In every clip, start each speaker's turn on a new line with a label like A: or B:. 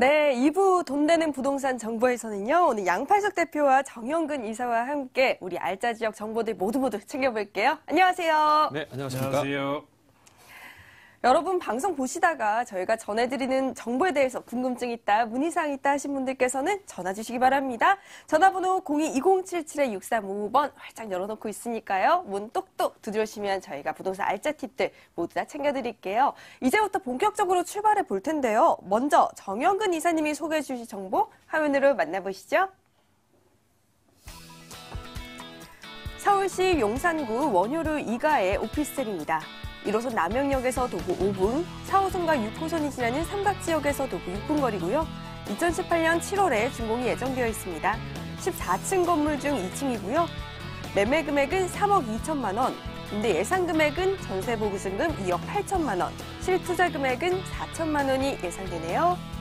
A: 네, 2부 돈 되는 부동산 정보에서는요, 오늘 양팔석 대표와 정영근 이사와 함께 우리 알짜 지역 정보들 모두 챙겨볼게요. 안녕하세요.
B: 네, 안녕하십니까.
C: 안녕하세요.
A: 여러분 방송 보시다가 저희가 전해드리는 정보에 대해서 궁금증 있다, 문의사항 있다 하신 분들께서는 전화 주시기 바랍니다. 전화번호 02-2077-6355번 활짝 열어놓고 있으니까요. 문 똑똑 두드려주시면 저희가 부동산 알짜 팁들 모두 다 챙겨드릴게요. 이제부터 본격적으로 출발해 볼 텐데요. 먼저 정영근 이사님이 소개해 주실 정보 화면으로 만나보시죠. 서울시 용산구 원효루 2가의 오피스텔입니다. 1호선 남영역에서 도보 5분, 4호선과 6호선이 지나는 삼각지역에서 도보 6분 거리고요. 2018년 7월에 준공이 예정되어 있습니다. 14층 건물 중 2층이고요. 매매 금액은 3억 2천만 원, 임대 예상 금액은 전세 보증금 2억 8천만 원, 실투자 금액은 4천만 원이 예상되네요.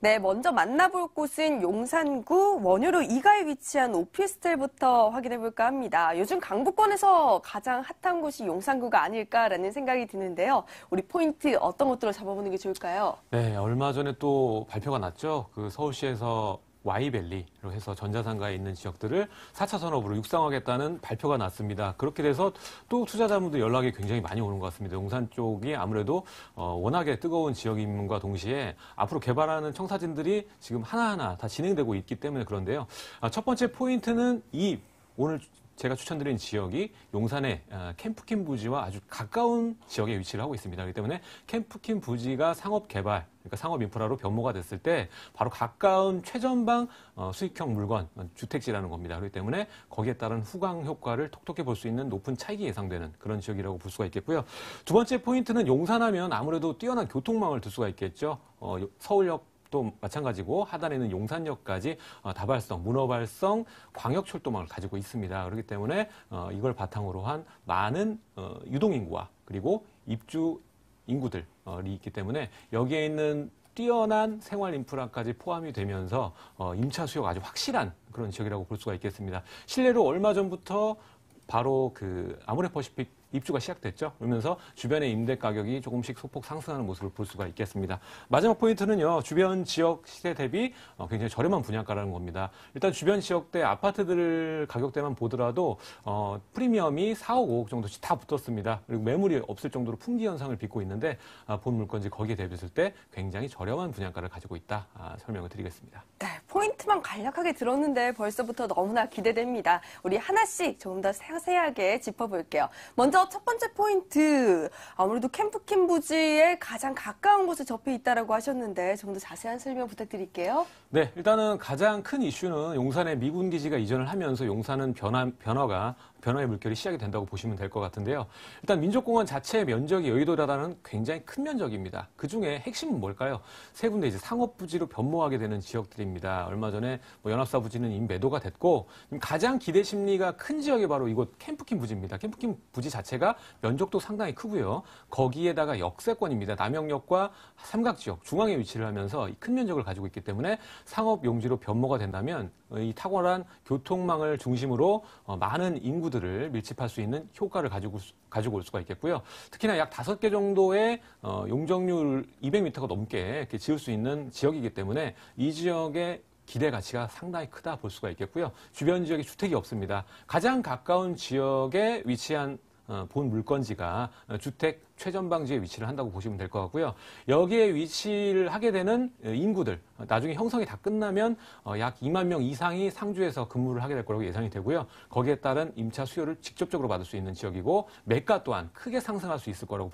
A: 네, 먼저 만나볼 곳은 용산구 원효로 2가에 위치한 오피스텔부터 확인해볼까 합니다. 요즘 강북권에서 가장 핫한 곳이 용산구가 아닐까라는 생각이 드는데요. 우리 포인트 어떤 것들로 잡아보는 게 좋을까요?
B: 네, 얼마 전에 또 발표가 났죠. 서울시에서 Y밸리로 해서 전자상가에 있는 지역들을 4차 산업으로 육성하겠다는 발표가 났습니다. 그렇게 돼서 또 투자자분들 연락이 굉장히 많이 오는 것 같습니다. 용산 쪽이 아무래도 워낙에 뜨거운 지역임과 동시에 앞으로 개발하는 청사진들이 지금 하나하나 다 진행되고 있기 때문에 그런데요. 첫 번째 포인트는 오늘 제가 추천드린 지역이 용산의 캠프킴 부지와 아주 가까운 지역에 위치를 하고 있습니다. 그렇기 때문에 캠프킴 부지가 상업 개발, 그러니까 상업 인프라로 변모가 됐을 때 바로 가까운 최전방 수익형 물건, 주택지라는 겁니다. 그렇기 때문에 거기에 따른 후광 효과를 톡톡히 볼 수 있는 높은 차익이 예상되는 그런 지역이라고 볼 수가 있겠고요. 두 번째 포인트는 용산하면 아무래도 뛰어난 교통망을 둘 수가 있겠죠. 서울역 또 마찬가지고 하단에 있는 용산역까지 다발성, 문어발성 광역철도망을 가지고 있습니다. 그렇기 때문에 이걸 바탕으로 한 많은 유동인구와 그리고 입주 인구들이 있기 때문에 여기에 있는 뛰어난 생활 인프라까지 포함이 되면서 임차 수요가 아주 확실한 그런 지역이라고 볼 수가 있겠습니다. 실례로 얼마 전부터 바로 아모레퍼시픽 입주가 시작됐죠. 그러면서 주변의 임대 가격이 조금씩 소폭 상승하는 모습을 볼 수가 있겠습니다. 마지막 포인트는요. 주변 지역 시세 대비 굉장히 저렴한 분양가라는 겁니다. 일단 주변 지역대 아파트들 가격대만 보더라도 프리미엄이 4억, 5억 정도씩 다 붙었습니다. 그리고 매물이 없을 정도로 품귀 현상을 빚고 있는데 본 물건지 거기에 대비했을 때 굉장히 저렴한 분양가를 가지고 있다. 설명을 드리겠습니다.
A: 네, 포인트만 간략하게 들었는데 벌써부터 너무나 기대됩니다. 우리 하나씩 조금 더 세세하게 짚어볼게요. 먼저 첫 번째 포인트, 아무래도 캠프킴 부지에 가장 가까운 곳에 접해 있다고 하셨는데 좀 더 자세한 설명 부탁드릴게요.
B: 네, 일단은 가장 큰 이슈는 용산에 미군 기지가 이전을 하면서 용산은 변화의 물결이 시작이 된다고 보시면 될 것 같은데요. 일단 민족공원 자체의 면적이 여의도보다는 굉장히 큰 면적입니다. 그중에 핵심은 뭘까요? 세 군데 이제 상업부지로 변모하게 되는 지역들입니다. 얼마 전에 연합사 부지는 이미 매도가 됐고 가장 기대 심리가 큰 지역이 바로 이곳 캠프킴 부지입니다. 캠프킴 부지 자체가 면적도 상당히 크고요. 거기에다가 역세권입니다. 남영역과 삼각지역 중앙에 위치를 하면서 큰 면적을 가지고 있기 때문에 상업 용지로 변모가 된다면 이 탁월한 교통망을 중심으로 많은 인구들을 밀집할 수 있는 효과를 가지고 올 수가 있겠고요. 특히나 약 5개 정도의 용적률 200m가 넘게 이렇게 지을 수 있는 지역이기 때문에 이 지역의 기대 가치가 상당히 크다 볼 수가 있겠고요. 주변 지역에 주택이 없습니다. 가장 가까운 지역에 위치한 본 물건지가 주택 최전방지에 위치를 한다고 보시면 될 것 같고요. 여기에 위치를 하게 되는 인구들, 나중에 형성이 다 끝나면 약 2만 명 이상이 상주에서 근무를 하게 될 거라고 예상이 되고요. 거기에 따른 임차 수요를 직접적으로 받을 수 있는 지역이고 매가 또한 크게 상승할 수 있을 거라고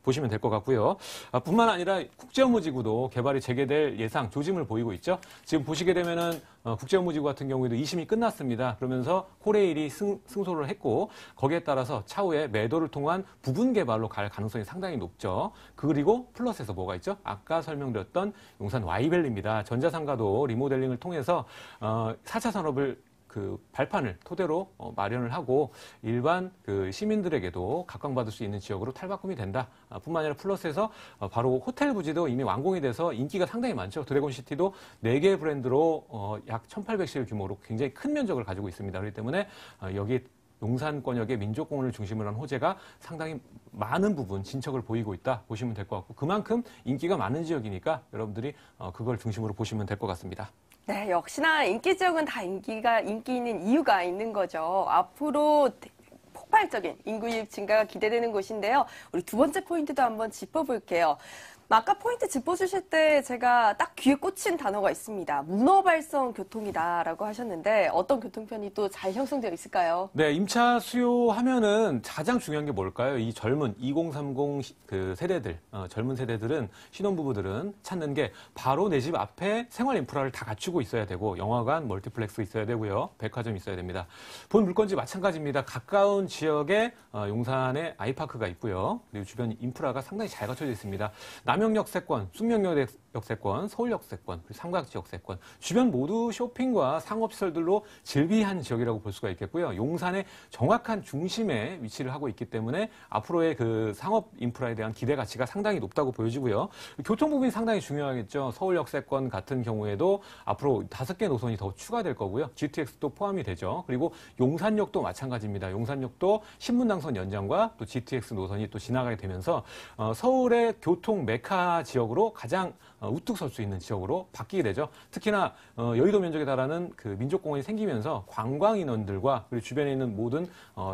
B: 보시면 될 것 같고요. 뿐만 아니라 국제업무지구도 개발이 재개될 예상, 조짐을 보이고 있죠. 지금 보시게 되면은 국제업무지구 같은 경우에도 2심이 끝났습니다. 그러면서 코레일이 승소를 했고 거기에 따라서 차후에 매도를 통한 부분 개발로 갈 가능성이 상당히 높죠. 그리고 플러스에서 뭐가 있죠? 아까 설명드렸던 용산 Y밸리입니다. 전자상가도 리모델링을 통해서 4차 산업을 발판을 토대로 마련을 하고 일반 시민들에게도 각광받을 수 있는 지역으로 탈바꿈이 된다. 뿐만 아니라 플러스에서 바로 호텔 부지도 이미 완공이 돼서 인기가 상당히 많죠. 드래곤시티도 4개의 브랜드로 약 1,800실 규모로 굉장히 큰 면적을 가지고 있습니다. 그렇기 때문에 여기에 용산권역의 민족공원을 중심으로 한 호재가 상당히 많은 부분 진척을 보이고 있다 보시면 될 것 같고 그만큼 인기가 많은 지역이니까 여러분들이 그걸 중심으로 보시면 될 것 같습니다.
A: 네, 역시나 인기 지역은 다 인기 있는 이유가 있는 거죠. 앞으로 폭발적인 인구 유입 증가가 기대되는 곳인데요. 우리 두 번째 포인트도 한번 짚어볼게요. 아까 포인트 짚어주실 때 제가 딱 귀에 꽂힌 단어가 있습니다. 문어발성 교통이다라고 하셨는데 어떤 교통편이 또 잘 형성되어 있을까요?
B: 네, 임차 수요하면은 가장 중요한 게 뭘까요? 이 젊은 2030 그 세대들, 젊은 세대들은 신혼부부들은 찾는 게 바로 내 집 앞에 생활 인프라를 다 갖추고 있어야 되고 영화관, 멀티플렉스 있어야 되고요. 백화점 있어야 됩니다. 본 물건지 마찬가지입니다. 가까운 지역에 용산에 아이파크가 있고요. 그리고 주변 인프라가 상당히 잘 갖춰져 있습니다. 남영역세권, 숭명역세권, 서울역세권, 그리고 삼각지역세권 주변 모두 쇼핑과 상업시설들로 즐비한 지역이라고 볼 수가 있겠고요. 용산의 정확한 중심에 위치를 하고 있기 때문에 앞으로의 그 상업 인프라에 대한 기대 가치가 상당히 높다고 보여지고요. 교통 부분이 상당히 중요하겠죠. 서울역세권 같은 경우에도 앞으로 5개 노선이 더 추가될 거고요. GTX도 포함이 되죠. 그리고 용산역도 마찬가지입니다. 용산역도 신분당선 연장과 또 GTX 노선이 또 지나가게 되면서 서울의 교통 메카 지역으로 가장 우뚝 설 수 있는 지역으로 바뀌게 되죠. 특히나 여의도 면적에 달하는 그 민족공원이 생기면서 관광 인원들과 그리고 주변에 있는 모든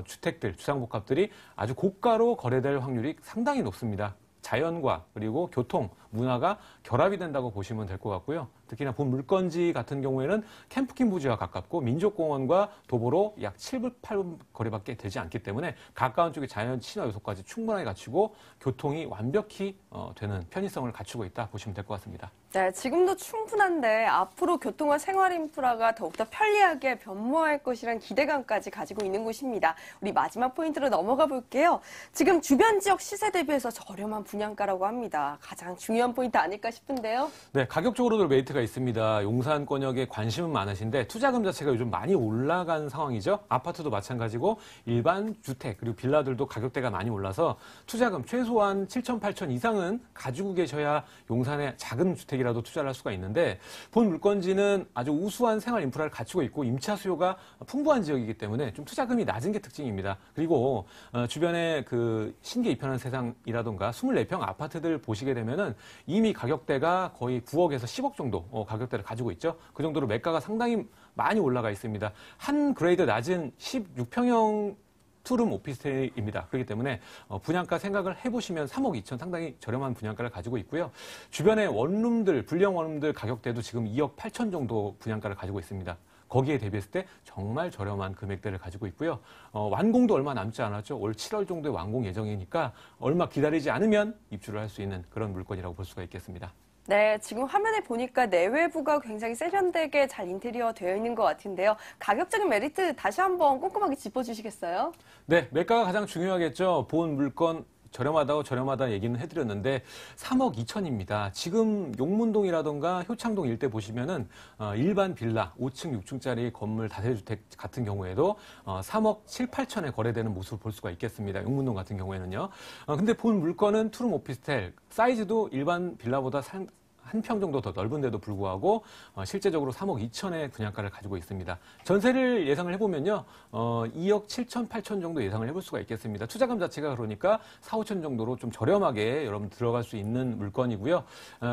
B: 주택들, 주상복합들이 아주 고가로 거래될 확률이 상당히 높습니다. 자연과 그리고 교통, 문화가 결합이 된다고 보시면 될 것 같고요. 특히나 본 물건지 같은 경우에는 캠프킹 부지와 가깝고 민족공원과 도보로 약 7분, 8분 거리밖에 되지 않기 때문에 가까운 쪽에 자연 친화 요소까지 충분하게 갖추고 교통이 완벽히 되는 편의성을 갖추고 있다 보시면 될 것 같습니다.
A: 네, 지금도 충분한데 앞으로 교통과 생활 인프라가 더욱더 편리하게 변모할 것이란 기대감까지 가지고 있는 곳입니다. 우리 마지막 포인트로 넘어가 볼게요. 지금 주변 지역 시세 대비해서 저렴한 분양가라고 합니다. 가장 중요한 포인트 아닐까 싶은데요.
B: 네, 가격적으로도 메리트가 있습니다. 용산권역에 관심은 많으신데 투자금 자체가 요즘 많이 올라간 상황이죠. 아파트도 마찬가지고 일반 주택 그리고 빌라들도 가격대가 많이 올라서 투자금 최소한 7천, 8천 이상은 가지고 계셔야 용산의 작은 주택이라도 투자를 할 수가 있는데 본 물건지는 아주 우수한 생활 인프라를 갖추고 있고 임차 수요가 풍부한 지역이기 때문에 좀 투자금이 낮은 게 특징입니다. 그리고 주변에 그 신계 입현한 세상이라던가 24평 아파트들 보시게 되면은 이미 가격대가 거의 9억에서 10억 정도 가격대를 가지고 있죠. 그 정도로 매가가 상당히 많이 올라가 있습니다. 한 그레이드 낮은 16평형 투룸 오피스텔입니다. 그렇기 때문에 분양가 생각을 해보시면 3억 2천 상당히 저렴한 분양가를 가지고 있고요. 주변에 원룸들, 불량 원룸들 가격대도 지금 2억 8천 정도 분양가를 가지고 있습니다. 거기에 대비했을 때 정말 저렴한 금액대를 가지고 있고요. 완공도 얼마 남지 않았죠. 올 7월 정도에 완공 예정이니까 얼마 기다리지 않으면 입주를 할 수 있는 그런 물건이라고 볼 수가 있겠습니다.
A: 네, 지금 화면에 보니까 내외부가 굉장히 세련되게 잘 인테리어 되어 있는 것 같은데요. 가격적인 메리트 다시 한번 꼼꼼하게 짚어주시겠어요?
B: 네, 매가가 가장 중요하겠죠. 본 물건 저렴하다 얘기는 해드렸는데 3억 2천입니다. 지금 용문동이라던가 효창동 일대 보시면은 일반 빌라 5층, 6층짜리 건물 다세주택 같은 경우에도 3억 7, 8천에 거래되는 모습을 볼 수가 있겠습니다. 용문동 같은 경우에는요. 근데 본 물건은 투룸 오피스텔 사이즈도 일반 빌라보다 한 평 정도 더 넓은데도 불구하고 실제적으로 3억 2천의 분양가를 가지고 있습니다. 전세를 예상을 해보면요. 2억 7천, 8천 정도 예상을 해볼 수가 있겠습니다. 투자금 자체가 그러니까 4, 5천 정도로 좀 저렴하게 여러분 들어갈 수 있는 물건이고요.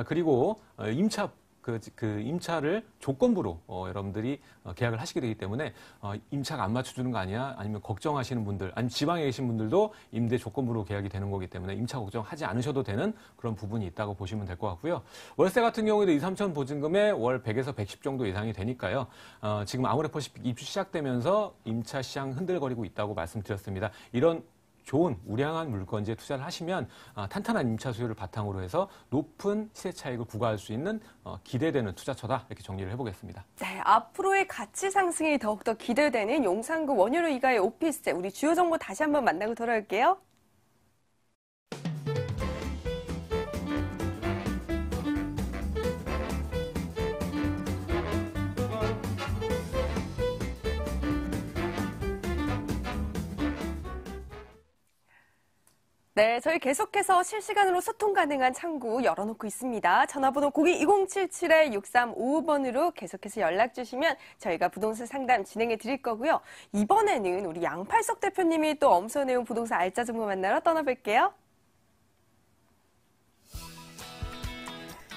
B: 그리고 임차를 조건부로 여러분들이 계약을 하시게 되기 때문에 임차가 안 맞춰주는 거 아니야? 아니면 걱정하시는 분들, 아니면 지방에 계신 분들도 임대 조건부로 계약이 되는 거기 때문에 임차 걱정하지 않으셔도 되는 그런 부분이 있다고 보시면 될 것 같고요. 월세 같은 경우에도 2, 3천 보증금에 월 100에서 110 정도 예상이 되니까요. 지금 아모레퍼시픽 입주 시작되면서 임차 시장 흔들거리고 있다고 말씀드렸습니다. 이런 좋은 우량한 물건지에 투자를 하시면 탄탄한 임차 수요를 바탕으로 해서 높은 시세 차익을 구가할 수 있는 기대되는 투자처다 이렇게 정리를 해보겠습니다.
A: 네, 앞으로의 가치 상승이 더욱더 기대되는 용산구 원효로 이가의 오피스텔 우리 주요 정보 다시 한번 만나고 돌아올게요. 네, 저희 계속해서 실시간으로 소통 가능한 창구 열어놓고 있습니다. 전화번호 02-2077-6355번으로 계속해서 연락 주시면 저희가 부동산 상담 진행해 드릴 거고요. 이번에는 우리 양팔석 대표님이 또 엄선해온 부동산 알짜 정보 만나러 떠나볼게요.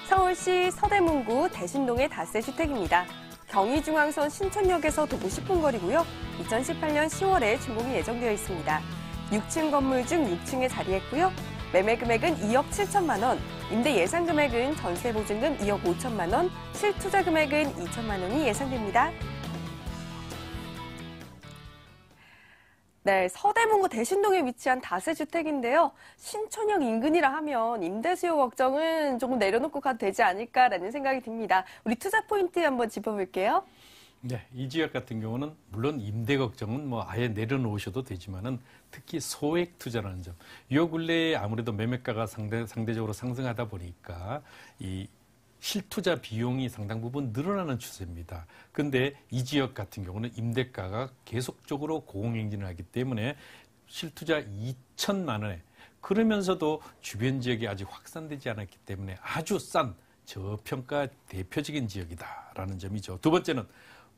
A: 서울시 서대문구 대신동의 다세주택입니다. 경의중앙선 신촌역에서 도보 10분 거리고요. 2018년 10월에 준공이 예정되어 있습니다. 6층 건물 중 6층에 자리했고요. 매매 금액은 2억 7천만 원, 임대 예상 금액은 전세 보증금 2억 5천만 원, 실투자 금액은 2천만 원이 예상됩니다. 네, 서대문구 대신동에 위치한 다세주택인데요. 신촌역 인근이라 하면 임대 수요 걱정은 조금 내려놓고 가도 되지 않을까라는 생각이 듭니다. 우리 투자 포인트 한번 짚어볼게요.
C: 네, 이 지역 같은 경우는 물론 임대 걱정은 뭐 아예 내려놓으셔도 되지만은 특히 소액 투자라는 점. 요 근래에 아무래도 매매가가 상대적으로 상승하다 보니까 이 실투자 비용이 상당 부분 늘어나는 추세입니다. 근데 이 지역 같은 경우는 임대가가 계속적으로 고공행진을 하기 때문에 실투자 2천만 원에 그러면서도 주변 지역이 아직 확산되지 않았기 때문에 아주 싼 저평가 대표적인 지역이다라는 점이죠. 두 번째는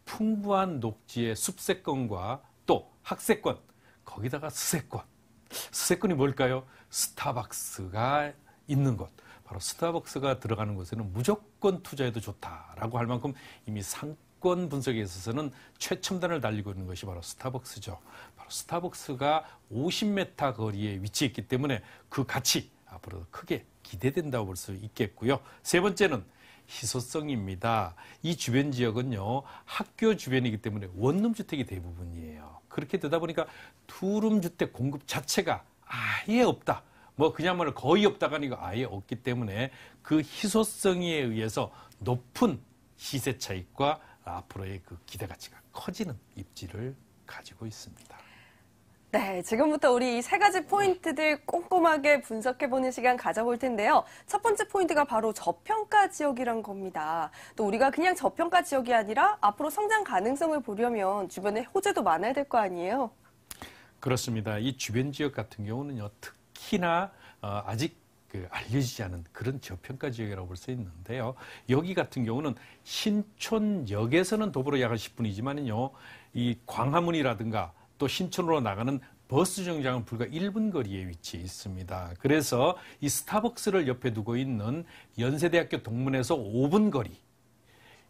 C: 풍부한 녹지의 숲세권과 또 학세권, 거기다가 스세권. 스세권이 뭘까요? 스타벅스가 있는 곳. 바로 스타벅스가 들어가는 곳에는 무조건 투자해도 좋다라고 할 만큼 이미 상권 분석에 있어서는 최첨단을 달리고 있는 것이 바로 스타벅스죠. 바로 스타벅스가 50m 거리에 위치했기 때문에 그 가치 앞으로 크게 기대된다고 볼 수 있겠고요. 세 번째는 희소성입니다. 이 주변 지역은요, 학교 주변이기 때문에 원룸주택이 대부분이에요. 그렇게 되다 보니까 투룸주택 공급 자체가 아예 없다. 뭐 그냥말로 거의 없다가 아니고 아예 없기 때문에 그 희소성에 의해서 높은 시세 차익과 앞으로의 그 기대 가치가 커지는 입지를 가지고 있습니다.
A: 네, 지금부터 우리 이 세 가지 포인트들 꼼꼼하게 분석해보는 시간 가져볼 텐데요. 첫 번째 포인트가 바로 저평가 지역이란 겁니다. 또 우리가 그냥 저평가 지역이 아니라 앞으로 성장 가능성을 보려면 주변에 호재도 많아야 될 거 아니에요?
C: 그렇습니다. 이 주변 지역 같은 경우는요, 특히나 아직 알려지지 않은 그런 저평가 지역이라고 볼 수 있는데요. 여기 같은 경우는 신촌역에서는 도보로 약 10분이지만요, 이 광화문이라든가 또 신촌으로 나가는 버스 정류장은 불과 1분 거리에 위치해 있습니다. 그래서 이 스타벅스를 옆에 두고 있는 연세대학교 동문에서 5분 거리,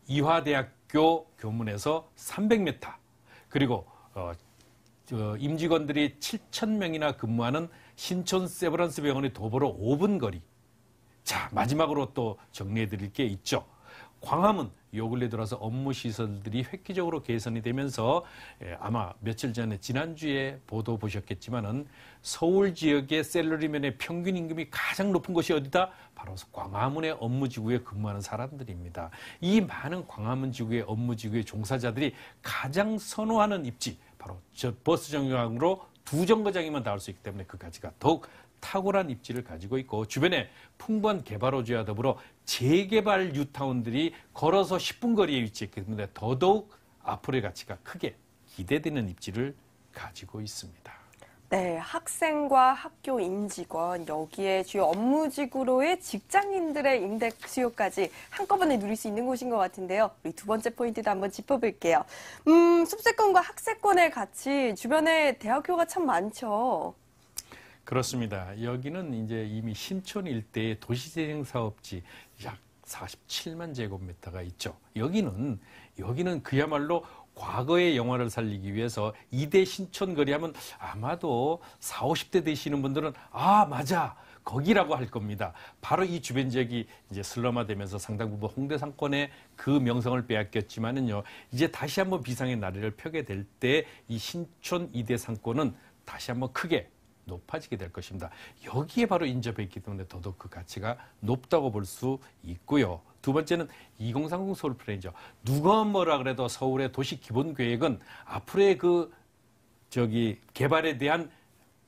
C: 이화대학교 교문에서 300m, 그리고 임직원들이 7,000명이나 근무하는 신촌 세브란스 병원의 도보로 5분 거리. 자, 마지막으로 또 정리해 드릴 게 있죠. 광화문, 요 근래 들어서 업무 시설들이 획기적으로 개선이 되면서 아마 며칠 전에 지난주에 보도 보셨겠지만은 서울 지역의 샐러리맨의 평균 임금이 가장 높은 곳이 어디다? 바로 광화문의 업무지구에 근무하는 사람들입니다. 이 많은 광화문 지구의 업무지구의 종사자들이 가장 선호하는 입지, 바로 저 버스 정류장으로 2정거장이면 닿을 수 있기 때문에 그 가치가 더욱 탁월한 입지를 가지고 있고 주변에 풍부한 개발 호재와 더불어 재개발 뉴타운들이 걸어서 10분 거리에 위치했기 때문에 더더욱 앞으로의 가치가 크게 기대되는 입지를 가지고 있습니다.
A: 네, 학생과 학교 임직원, 여기에 주요 업무지구로의 직장인들의 임대 수요까지 한꺼번에 누릴 수 있는 곳인 것 같은데요. 우리 두 번째 포인트도 한번 짚어볼게요. 숲세권과 학세권의 가치, 주변에 대학교가 참 많죠.
C: 그렇습니다. 여기는 이제 이미 신촌 일대의 도시재생 사업지 약 47만 제곱미터가 있죠. 여기는 그야말로 과거의 영화를 살리기 위해서 2대 신촌 거리 하면 아마도 40, 50대 되시는 분들은 아, 맞아. 거기라고 할 겁니다. 바로 이 주변 지역이 이제 슬럼화되면서 상당 부분 홍대 상권의 그 명성을 빼앗겼지만은요. 이제 다시 한번 비상의 나래를 펴게 될 때 이 신촌 2대 상권은 다시 한번 크게 높아지게 될 것입니다. 여기에 바로 인접해 있기 때문에 더더욱 그 가치가 높다고 볼 수 있고요. 두 번째는 2030 서울 플랜이죠. 누가 뭐라 그래도 서울의 도시 기본 계획은 앞으로의 개발에 대한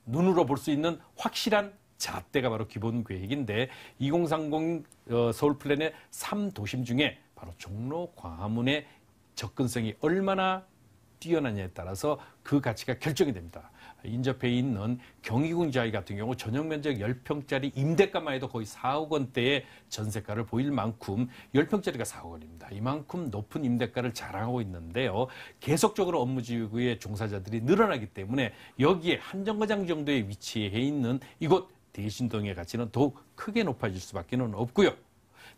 C: 눈으로 볼 수 있는 확실한 잣대가 바로 기본 계획인데 2030 서울 플랜의 3도심 중에 바로 종로, 광화문의 접근성이 얼마나 뛰어나냐에 따라서 그 가치가 결정이 됩니다. 인접해 있는 경희궁 지하이 같은 경우 전용 면적 10평짜리 임대가만 해도 거의 4억 원대의 전세가를 보일 만큼 10평짜리가 4억 원입니다. 이만큼 높은 임대가를 자랑하고 있는데요. 계속적으로 업무지구의 종사자들이 늘어나기 때문에 여기에 한정거장 정도에 위치해 있는 이곳 대신동의 가치는 더욱 크게 높아질 수밖에 없고요.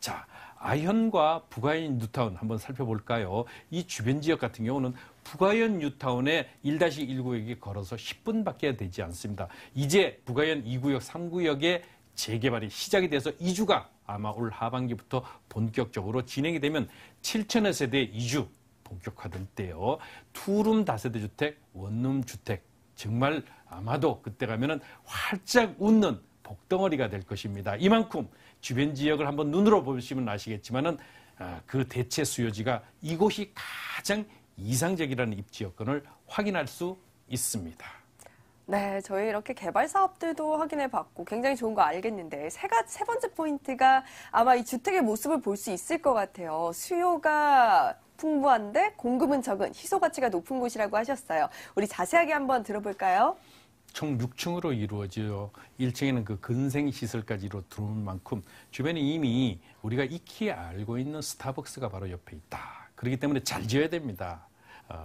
C: 자, 아현과 부가현 뉴타운 한번 살펴볼까요? 이 주변 지역 같은 경우는 부가현 뉴타운에 1-1구역이 걸어서 10분밖에 되지 않습니다. 이제 부가현 2구역, 3구역의 재개발이 시작이 돼서 이주가 아마 올 하반기부터 본격적으로 진행이 되면 7천여 세대 이주 본격화될 때요. 투룸 다세대 주택, 원룸 주택 정말 아마도 그때 가면은 활짝 웃는 복덩어리가 될 것입니다. 이만큼 주변 지역을 한번 눈으로 보시면 아시겠지만은 그 대체 수요지가 이곳이 가장 이상적이라는 입지 여건을 확인할 수 있습니다.
A: 네, 저희 이렇게 개발 사업들도 확인해 봤고 굉장히 좋은 거 알겠는데 세 번째 포인트가 아마 이 주택의 모습을 볼 수 있을 것 같아요. 수요가 풍부한데 공급은 적은 희소 가치가 높은 곳이라고 하셨어요. 우리 자세하게 한번 들어볼까요?
C: 총 6층으로 이루어져요. 1층에는 그 근생시설까지 들어오는 만큼 주변에 이미 우리가 익히 알고 있는 스타벅스가 바로 옆에 있다. 그렇기 때문에 잘 지어야 됩니다.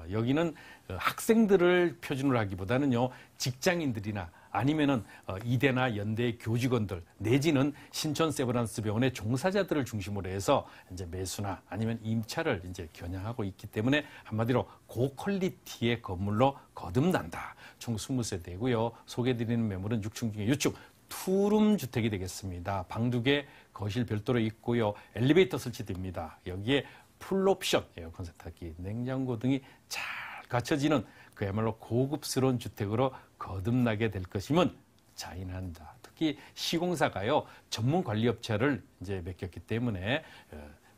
C: 여기는 학생들을 표준으로 하기보다는요, 직장인들이나 아니면은 이대나 연대 교직원들 내지는 신촌 세브란스 병원의 종사자들을 중심으로 해서 이제 매수나 아니면 임차를 이제 겨냥하고 있기 때문에 한마디로 고퀄리티의 건물로 거듭난다. 총 20세대고요. 소개해드리는 매물은 6층 중에 6층. 투룸 주택이 되겠습니다. 방 2개, 거실 별도로 있고요. 엘리베이터 설치됩니다. 여기에 풀옵션, 에어컨 세탁기, 냉장고 등이 잘 갖춰지는 그야말로 고급스러운 주택으로 거듭나게 될 것임은 자인한다. 특히 시공사가요, 전문 관리업체를 이제 맡겼기 때문에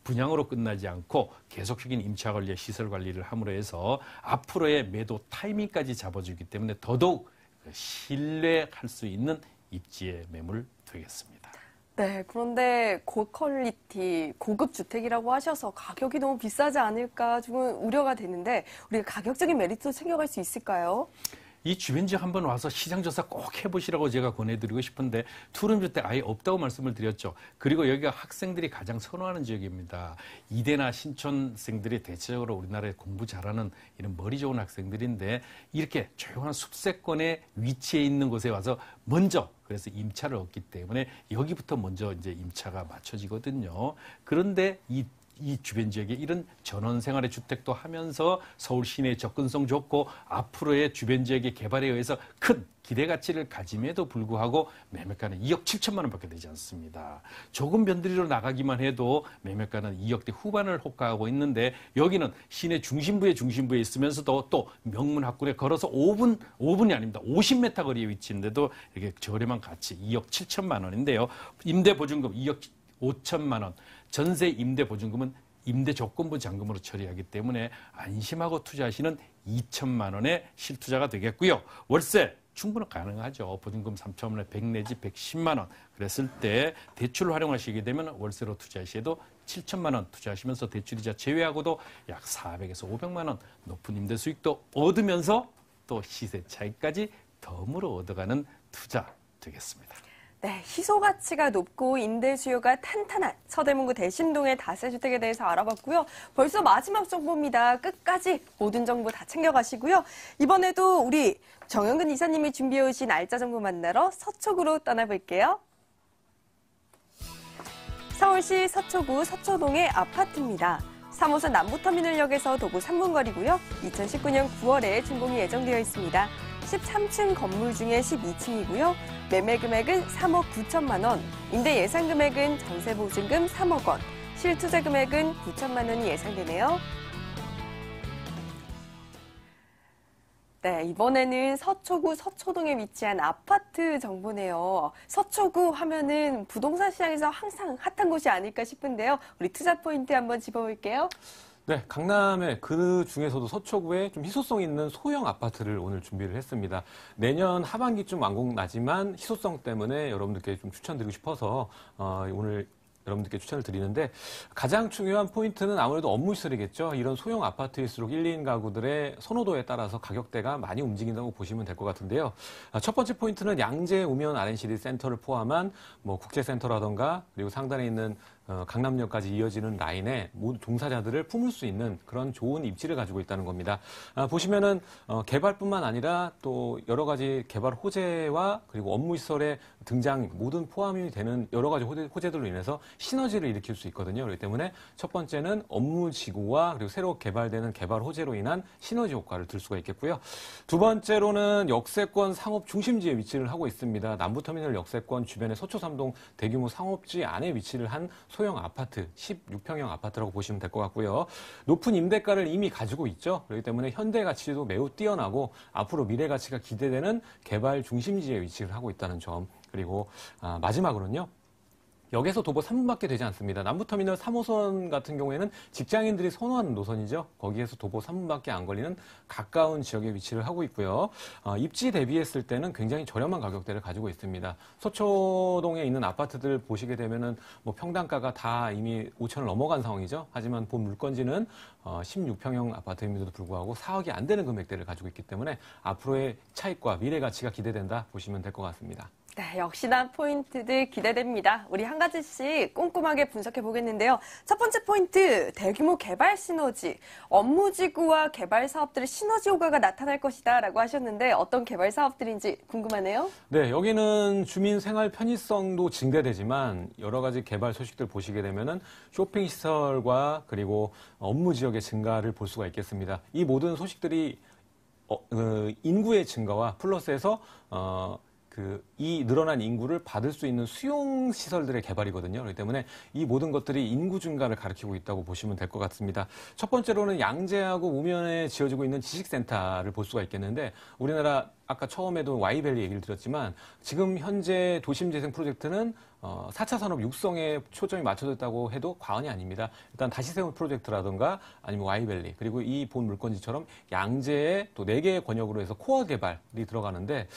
C: 분양으로 끝나지 않고 계속적인 임차 관리와 시설 관리를 함으로 해서 앞으로의 매도 타이밍까지 잡아주기 때문에 더더욱 신뢰할 수 있는 입지의 매물 되겠습니다.
A: 네, 그런데 고퀄리티, 고급 주택이라고 하셔서 가격이 너무 비싸지 않을까 조금 우려가 되는데 우리가 가격적인 메리트도 챙겨갈 수 있을까요?
C: 이 주변 지역 한번 와서 시장조사 꼭 해보시라고 제가 권해드리고 싶은데 투룸주택 아예 없다고 말씀을 드렸죠. 그리고 여기가 학생들이 가장 선호하는 지역입니다. 이대나 신촌생들이 대체적으로 우리나라에 공부 잘하는 이런 머리 좋은 학생들인데 이렇게 조용한 숲세권에 위치해 있는 곳에 와서 먼저 그래서 임차를 얻기 때문에 여기부터 먼저 이제 임차가 맞춰지거든요. 그런데 이 주변 지역에 이런 전원 생활의 주택도 하면서 서울 시내에 접근성 좋고 앞으로의 주변 지역의 개발에 의해서 큰 기대 가치를 가짐에도 불구하고 매매가는 2억 7천만 원밖에 되지 않습니다. 조금 변두리로 나가기만 해도 매매가는 2억대 후반을 호가하고 있는데 여기는 시내 중심부에 있으면서도 또 명문학군에 걸어서 5분이 아닙니다. 50m 거리에 위치인데도 이렇게 저렴한 가치 2억 7천만 원인데요. 임대보증금 2억 5천만 원. 전세 임대 보증금은 임대 조건부 잔금으로 처리하기 때문에 안심하고 투자하시는 2천만 원의 실투자가 되겠고요. 월세 충분히 가능하죠. 보증금 3천 원에 100 내지 110만 원. 그랬을 때 대출을 활용하시게 되면 월세로 투자하시에도 7천만 원 투자하시면서 대출이자 제외하고도 약 400에서 500만 원 높은 임대 수익도 얻으면서 또 시세 차익까지 덤으로 얻어가는 투자 되겠습니다.
A: 네, 희소 가치가 높고 임대 수요가 탄탄한 서대문구 대신동의 다세주택에 대해서 알아봤고요. 벌써 마지막 정보입니다. 끝까지 모든 정보 다 챙겨가시고요. 이번에도 우리 정영근 이사님이 준비해 오신 날짜 정보 만나러 서초구로 떠나볼게요. 서울시 서초구 서초동의 아파트입니다. 3호선 남부터미널역에서 도보 3분 거리고요. 2019년 9월에 준공이 예정되어 있습니다. 13층 건물 중에 12층이고요. 매매 금액은 3억 9천만 원, 임대 예상 금액은 전세 보증금 3억 원, 실투자 금액은 9천만 원이 예상되네요. 네, 이번에는 서초구 서초동에 위치한 아파트 정보네요. 서초구 하면은 부동산 시장에서 항상 핫한 곳이 아닐까 싶은데요. 우리 투자 포인트 한번 짚어볼게요.
B: 네, 강남의 그 중에서도 서초구에 좀 희소성 있는 소형 아파트를 오늘 준비를 했습니다. 내년 하반기쯤 완공 나지만 희소성 때문에 여러분들께 좀 추천드리고 싶어서 오늘 여러분들께 추천을 드리는데 가장 중요한 포인트는 아무래도 업무 시설이겠죠. 이런 소형 아파트일수록 1, 2인 가구들의 선호도에 따라서 가격대가 많이 움직인다고 보시면 될 것 같은데요. 첫 번째 포인트는 양재 우면 R&CD 센터를 포함한 뭐 국제센터라던가 그리고 상단에 있는 강남역까지 이어지는 라인에 모두 종사자들을 품을 수 있는 그런 좋은 입지를 가지고 있다는 겁니다. 보시면은 개발뿐만 아니라 또 여러 가지 개발 호재와 그리고 업무 시설의 등장 모든 포함이 되는 여러 가지 호재들로 인해서 시너지를 일으킬 수 있거든요. 그렇기 때문에 첫 번째는 업무 지구와 그리고 새로 개발되는 개발 호재로 인한 시너지 효과를 들 수가 있겠고요. 두 번째로는 역세권 상업 중심지에 위치를 하고 있습니다. 남부터미널 역세권 주변의 서초 3동 대규모 상업지 안에 위치를 한 소형 아파트, 16평형 아파트라고 보시면 될 것 같고요. 높은 임대가를 이미 가지고 있죠. 그렇기 때문에 현대 가치도 매우 뛰어나고 앞으로 미래 가치가 기대되는 개발 중심지에 위치를 하고 있다는 점. 그리고 마지막으로는요. 역에서 도보 3분밖에 되지 않습니다. 남부터미널 3호선 같은 경우에는 직장인들이 선호하는 노선이죠. 거기에서 도보 3분밖에 안 걸리는 가까운 지역에 위치를 하고 있고요. 입지 대비했을 때는 굉장히 저렴한 가격대를 가지고 있습니다. 서초동에 있는 아파트들 보시게 되면은 뭐 평당가가 다 이미 5천을 넘어간 상황이죠. 하지만 본 물건지는 16평형 아파트임에도 불구하고 4억이 안 되는 금액대를 가지고 있기 때문에 앞으로의 차익과 미래 가치가 기대된다 보시면 될 것 같습니다.
A: 네, 역시나 포인트들 기대됩니다. 우리 한 가지씩 꼼꼼하게 분석해 보겠는데요. 첫 번째 포인트, 대규모 개발 시너지. 업무지구와 개발 사업들의 시너지 효과가 나타날 것이다 라고 하셨는데 어떤 개발 사업들인지 궁금하네요.
B: 네, 여기는 주민 생활 편의성도 증대되지만 여러 가지 개발 소식들 보시게 되면은 쇼핑 시설과 그리고 업무 지역의 증가를 볼 수가 있겠습니다. 이 모든 소식들이 인구의 증가와 플러스해서 이 늘어난 인구를 받을 수 있는 수용 시설들의 개발이거든요. 그렇기 때문에 이 모든 것들이 인구 증가를 가리키고 있다고 보시면 될 것 같습니다. 첫 번째로는 양재하고 우면에 지어지고 있는 지식센터를 볼 수가 있겠는데 우리나라 아까 처음에도 Y밸리 얘기를 드렸지만 지금 현재 도심재생 프로젝트는 4차 산업 육성에 초점이 맞춰졌다고 해도 과언이 아닙니다. 일단 다시 세운 프로젝트라든가 아니면 Y밸리 그리고 이 본 물건지처럼 양재에 또 4개의 권역으로 해서 코어 개발이 들어가는데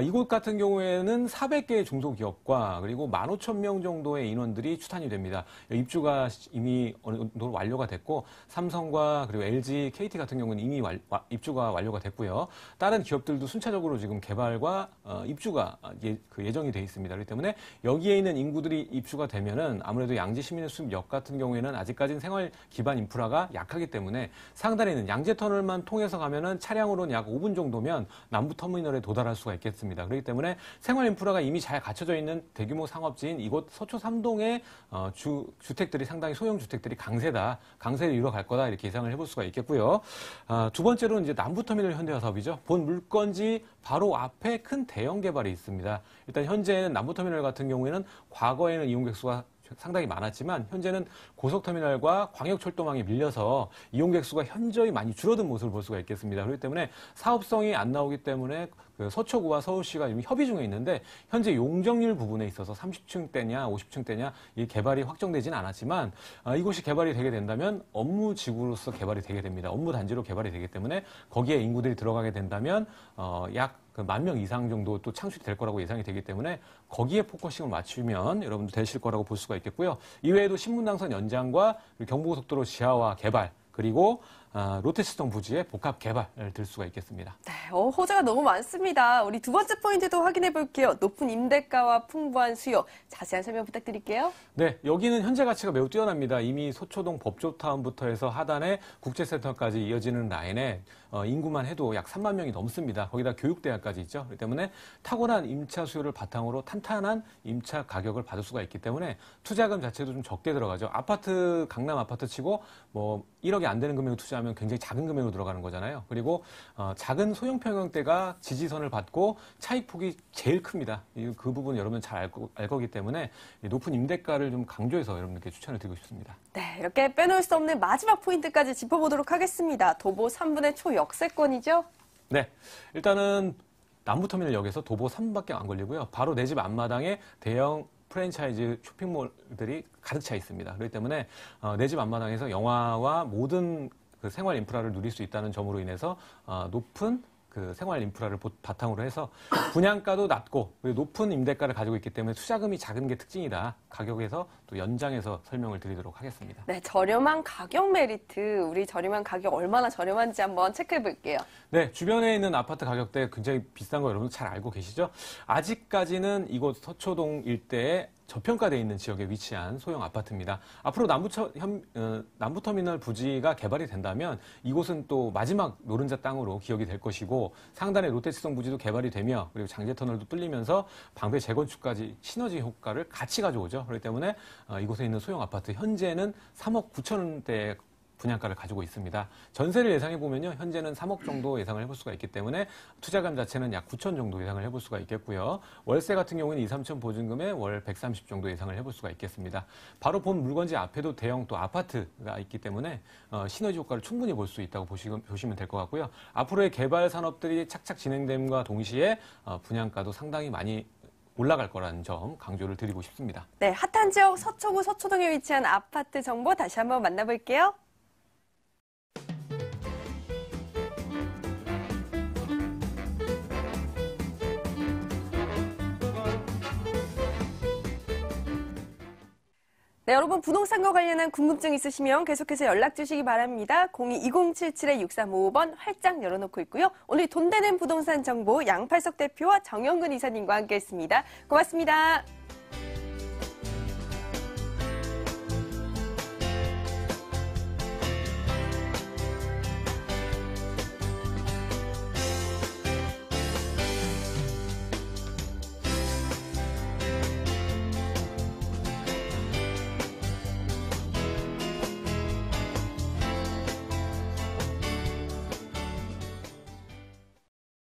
B: 이곳 같은 경우에는 400개의 중소기업과 그리고 15,000명 정도의 인원들이 추탄이 됩니다. 입주가 이미 어느 정도 완료가 됐고 삼성과 그리고 LG, KT 같은 경우는 이미 입주가 완료가 됐고요. 다른 기업들도 순차적으로 지금 개발과 입주가 예정이 돼 있습니다. 그렇기 때문에 여기에 있는 인구들이 입주가 되면은 아무래도 양재 시민의 숲역 같은 경우에는 아직까지는 생활 기반 인프라가 약하기 때문에 상단에 있는 양재 터널만 통해서 가면은 차량으로는 약 5분 정도면 남부 터미널에 도달할 수가 있겠습니다. 그렇기 때문에 생활 인프라가 이미 잘 갖춰져 있는 대규모 상업지인 이곳 서초 3동의 주택들이 상당히 소형 주택들이 강세를 이뤄갈 거다 이렇게 예상을 해볼 수가 있겠고요. 두 번째로는 이제 남부 터미널 현대화 사업이죠. 본 물건지 바로 앞에 큰 대형 개발이 있습니다. 일단 현재는 남부터미널 같은 경우에는 과거에는 이용객 수가 상당히 많았지만 현재는 고속터미널과 광역철도망이 밀려서 이용객 수가 현저히 많이 줄어든 모습을 볼 수가 있겠습니다. 그렇기 때문에 사업성이 안 나오기 때문에 서초구와 서울시가 지금 협의 중에 있는데 현재 용적률 부분에 있어서 30층대냐 50층대냐 이 개발이 확정되지는 않았지만 이곳이 개발이 되게 된다면 업무 지구로서 개발이 되게 됩니다. 업무 단지로 개발이 되기 때문에 거기에 인구들이 들어가게 된다면 약 10,000명 이상 정도 또 창출이 될 거라고 예상이 되기 때문에 거기에 포커싱을 맞추면 여러분도 되실 거라고 볼 수가 있겠고요. 이외에도 신분당선 연장과 경부고속도로 지하화 개발 그리고 롯데시청 부지의 복합 개발을 들 수가 있겠습니다.
A: 네, 호재가 너무 많습니다. 우리 두 번째 포인트도 확인해 볼게요. 높은 임대가와 풍부한 수요. 자세한 설명 부탁드릴게요.
B: 네, 여기는 현재 가치가 매우 뛰어납니다. 이미 소초동 법조타운부터 해서 하단에 국제센터까지 이어지는 라인에 인구만 해도 약 3만 명이 넘습니다. 거기다 교육대학까지 있죠. 그렇기 때문에 탁월한 임차 수요를 바탕으로 탄탄한 임차 가격을 받을 수가 있기 때문에 투자금 자체도 좀 적게 들어가죠. 아파트, 강남 아파트 치고 뭐 1억이 안 되는 금액을 투자하면 굉장히 작은 금액으로 들어가는 거잖아요. 그리고 작은 소형 평형대가 지지선을 받고 차익폭이 제일 큽니다. 그 부분 여러분 잘 알 거기 때문에 높은 임대가를 좀 강조해서 여러분들께 추천을 드리고 싶습니다.
A: 네, 이렇게 빼놓을 수 없는 마지막 포인트까지 짚어보도록 하겠습니다. 도보 3분의 초역세권이죠?
B: 네, 일단은 남부터미널역에서 도보 3분밖에 안 걸리고요. 바로 내 집 앞마당에 대형 프랜차이즈 쇼핑몰들이 가득 차 있습니다. 그렇기 때문에 내 집 앞마당에서 영화와 모든 그 생활 인프라를 누릴 수 있다는 점으로 인해서 높은 그 생활 인프라를 바탕으로 해서 분양가도 낮고 그리고 높은 임대가를 가지고 있기 때문에 투자금이 작은 게 특징이다. 가격에서 또 연장해서 설명을 드리도록 하겠습니다.
A: 네, 저렴한 가격 메리트, 우리 저렴한 가격 얼마나 저렴한지 한번 체크해 볼게요.
B: 네, 주변에 있는 아파트 가격대 굉장히 비싼 거 여러분 잘 알고 계시죠? 아직까지는 이곳 서초동 일대에 저평가되어 있는 지역에 위치한 소형 아파트입니다. 앞으로 남부터미널 부지가 개발이 된다면 이곳은 또 마지막 노른자 땅으로 기억이 될 것이고 상단의 롯데치성 부지도 개발이 되며 그리고 장제터널도 뚫리면서 방배 재건축까지 시너지 효과를 같이 가져오죠. 그렇기 때문에 이곳에 있는 소형 아파트 현재는 3억 9천 원대의 분양가를 가지고 있습니다. 전세를 예상해 보면요, 현재는 3억 정도 예상을 해볼 수가 있기 때문에 투자금 자체는 약 9천 정도 예상을 해볼 수가 있겠고요. 월세 같은 경우는 2, 3천 보증금에 월 130 정도 예상을 해볼 수가 있겠습니다. 바로 본 물건지 앞에도 대형 또 아파트가 있기 때문에 시너지 효과를 충분히 볼 수 있다고 보시면 될 것 같고요. 앞으로의 개발 산업들이 착착 진행됨과 동시에 분양가도 상당히 많이 올라갈 거라는 점 강조를 드리고 싶습니다.
A: 네, 핫한 지역 서초구 서초동에 위치한 아파트 정보 다시 한번 만나볼게요. 네, 여러분 부동산과 관련한 궁금증 있으시면 계속해서 연락 주시기 바랍니다. 02-2077-6355번 활짝 열어놓고 있고요. 오늘 돈 되는 부동산 정보 양팔석 대표와 정영근 이사님과 함께했습니다. 고맙습니다.